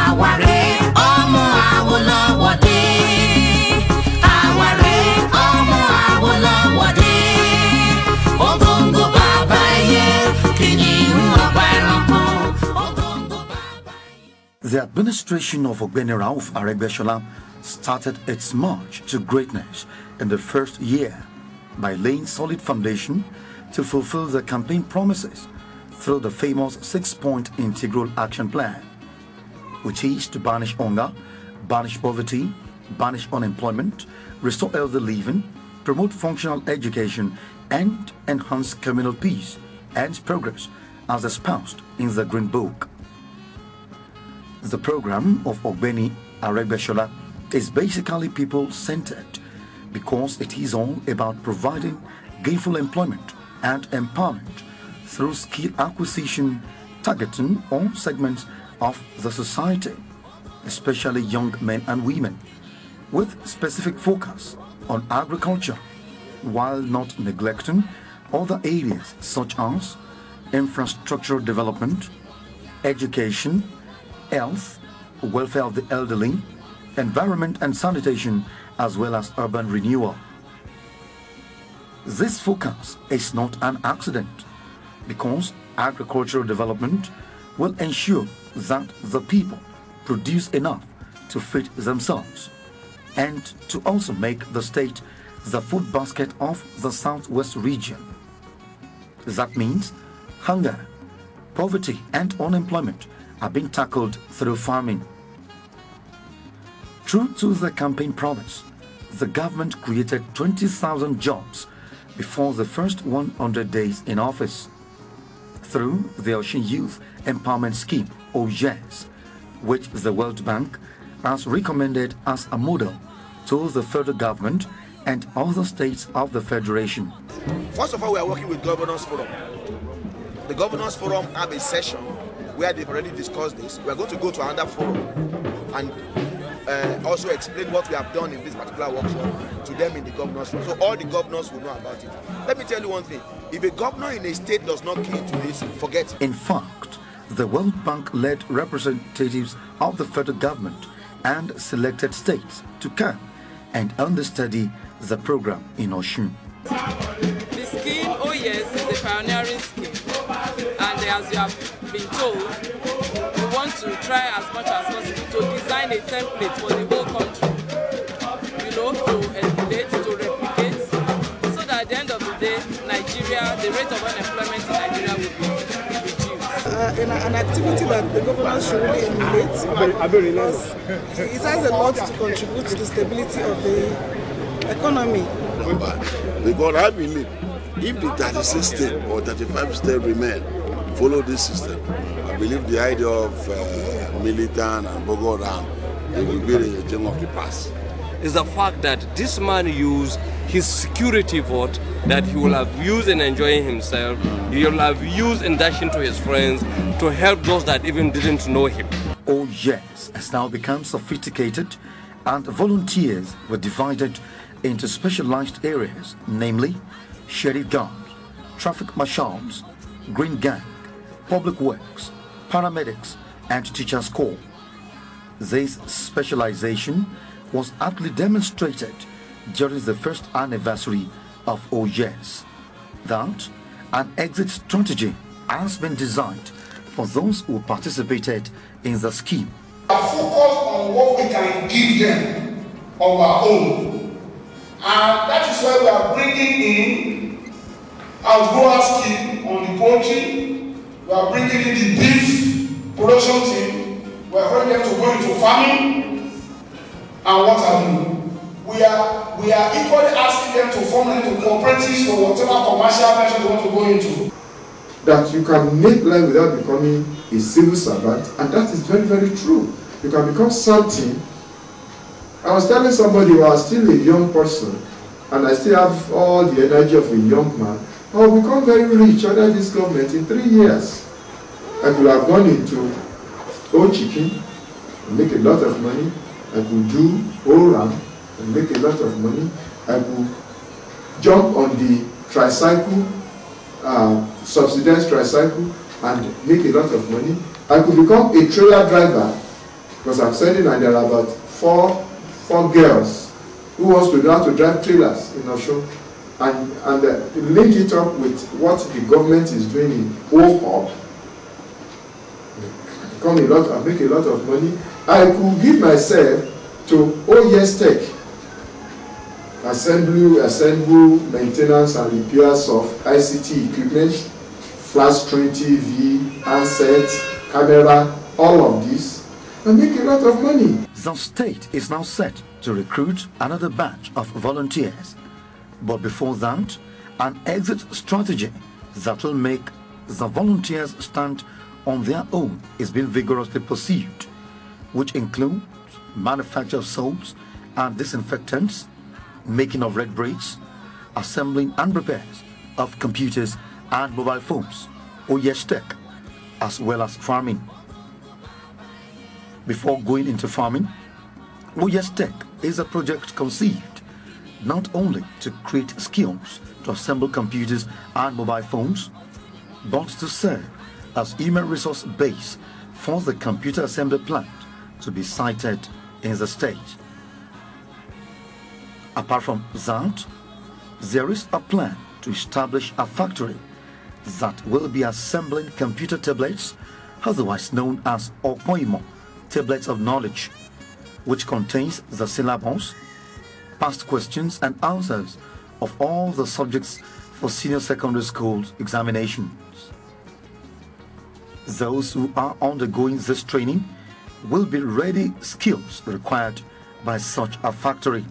Aware ọmọ Awólọ́wọ̀dé. Aware ọmọ Awólọ́wọ̀dé. Ògóńgó bàbá ẹyẹ, kìnìún ọba ẹranko. Ògóńgó bàbá ẹyẹ. The administration of Ogbeni Rauf Aregbesola started its march to greatness in the first year by laying solid foundation to fulfill the campaign promises through the famous 6-point integral action plan, which is to banish hunger, banish poverty, banish unemployment, restore healthy living, promote functional education, and enhance communal peace and progress as espoused in the Green Book. The program of Ogbeni Aregbesola is basically people-centered because it is all about providing gainful employment and empowerment through skill acquisition, targeting all segments of the society, especially young men and women, with specific focus on agriculture, while not neglecting other areas such as infrastructural development, education, health, welfare of the elderly, environment and sanitation, as well as urban renewal. This focus is not an accident, because agricultural development will ensure that the people produce enough to feed themselves and to also make the state the food basket of the southwest region. That means hunger, poverty and unemployment are being tackled through farming. True to the campaign promise, the government created 20,000 jobs before the first 100 days in office through the Ocean Youth Empowerment Scheme, or YES, which the World Bank has recommended as a model to the federal government and other states of the Federation. First of all, we are working with Governors Forum. The Governors Forum have a session where they've already discussed this. We are going to go to another forum and also explain what we have done in this particular workshop to them in the Governors Forum. So all the governors will know about it. Let me tell you one thing. If a governor in a state does not key to this, forget it. In fact, the World Bank led representatives of the federal government and selected states to come and understudy the program in Osun. The scheme, oh yes, is a pioneering scheme, and as you have been told, we want to try as much as possible to design a template for the whole country, to emulate, to replicate, so that at the end of the day, Nigeria, the rate of unemployment in Nigeria will be reduced. An activity that the government should really emulate, because it has a lot to contribute to the stability of the economy. Because I believe if the 36 states or 35 states remain, follow this system, I believe the idea of militant and Boko Haram will be a gem of the past. Is the fact that this man used his security vote that he will have used in enjoying himself, he will have used in dashing to his friends to help those that even didn't know him. Oh yes, has now become sophisticated, and volunteers were divided into specialized areas, namely sheriff guards, traffic marshals, green gang, public works, paramedics, and teachers' corps. This specialization was aptly demonstrated during the first anniversary of OYES, that an exit strategy has been designed for those who participated in the scheme. Focus on what we can give them of our own, and that is why we are bringing in our grower scheme on the poultry. We are bringing in the beef production team. We are bringing them to go into farming and what have you. We are equally asking them to form into cooperatives or whatever commercial venture they want to go into. That you can make life without becoming a civil servant, and that is very, very true. You can become something. I was telling somebody who was still a young person, and I still have all the energy of a young man, I will become very rich under this government in 3 years. I could have gone into old chicken and make a lot of money. I could do whole ram and make a lot of money. I could jump on the tricycle, subsidized tricycle, and make a lot of money. I could become a trailer driver because I'm sending and there are about four girls who wants to learn to drive trailers in Osho, and link it up with what the government is doing in OHUB. I make a lot of money. I could give myself to OES Tech, assemble, maintenance and repairs of ICT equipment, flat screen TV, handsets, camera, all of this, and make a lot of money. The state is now set to recruit another batch of volunteers. But before that, an exit strategy that will make the volunteers stand on their own is being vigorously pursued, which includes manufacture of soaps and disinfectants, making of red bricks, assembling and repairs of computers and mobile phones, OES Tech, as well as farming. Before going into farming, OES Tech is a project conceived not only to create skills to assemble computers and mobile phones, but to serve as human resource base for the computer assembly plant to be sited in the state. Apart from that, there is a plan to establish a factory that will be assembling computer tablets, otherwise known as Opoimo, tablets of knowledge, which contains the syllabus, past questions and answers of all the subjects for senior secondary school examinations. Those who are undergoing this training will be ready skills required by such a factory.